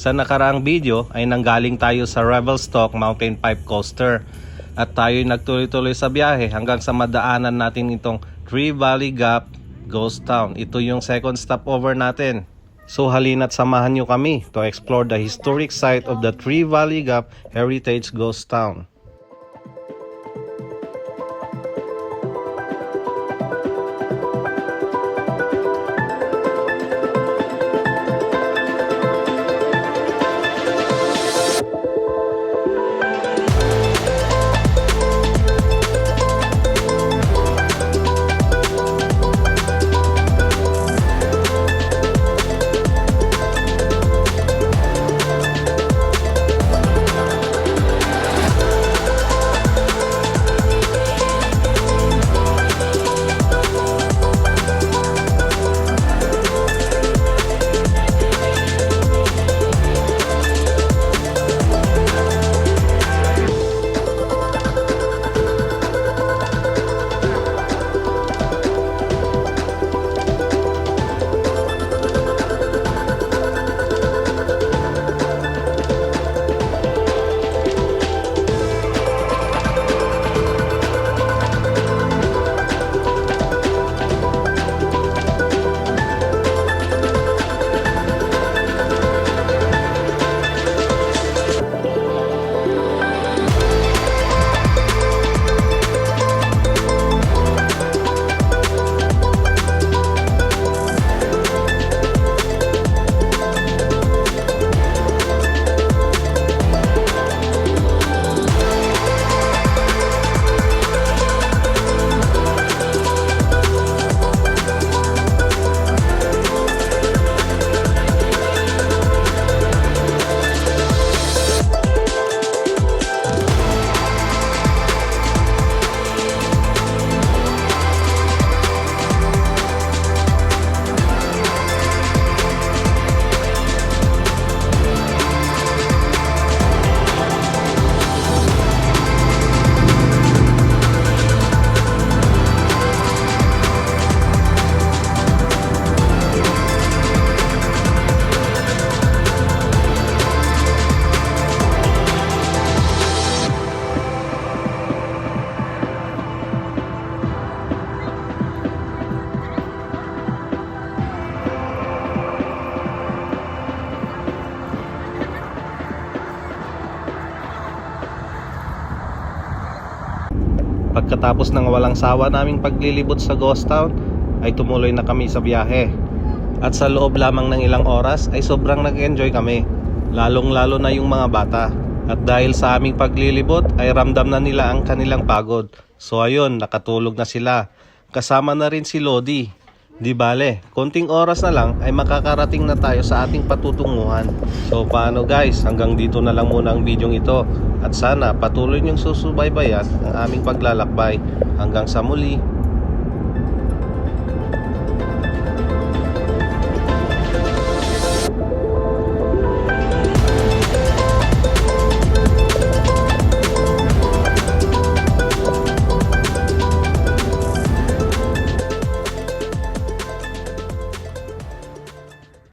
Sa nakaraang video ay nanggaling tayo sa Revelstoke Mountain Pipe Coaster at tayo'y nagtuloy-tuloy sa biyahe hanggang sa madaanan natin itong Tree Valley Gap Ghost Town. Ito yung second stopover natin. So halina't samahan nyo kami to explore the historic site of the Tree Valley Gap Heritage Ghost Town. Pagkatapos ng walang sawa naming paglilibot sa Ghost Town ay tumuloy na kami sa biyahe. At sa loob lamang ng ilang oras ay sobrang nag-enjoy kami, lalong lalo na yung mga bata. At dahil sa aming paglilibot ay ramdam na nila ang kanilang pagod. So ayun, nakatulog na sila. Kasama na rin si Lodi. Di bale, konting oras na lang ay makakarating na tayo sa ating patutunguhan. So paano guys, hanggang dito na lang muna ang bidyong ito. At sana patuloy niyong susubaybayan ang aming paglalakbay. Hanggang sa muli.